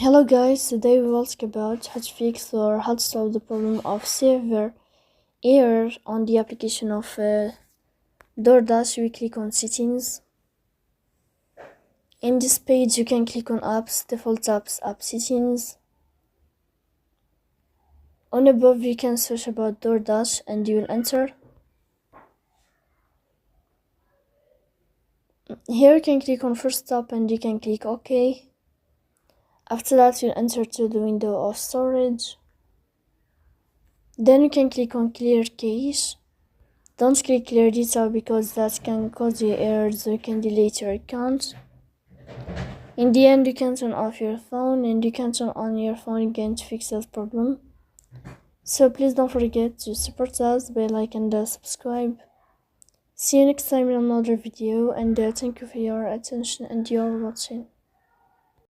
Hello guys, today we will talk about how to fix or how to solve the problem of server error on the application of DoorDash. We click on settings. In this page you can click on apps, default apps, app settings. On above you can search about DoorDash and you will enter. Here you can click on first stop and you can click OK. After that you'll enter to the window of storage. Then you can click on clear cache. Don't click clear data because that can cause you errors, so you can delete your account. In the end you can turn off your phone and you can turn on your phone again to fix that problem. So please don't forget to support us by like and subscribe. See you next time in another video, and thank you for your attention and your watching.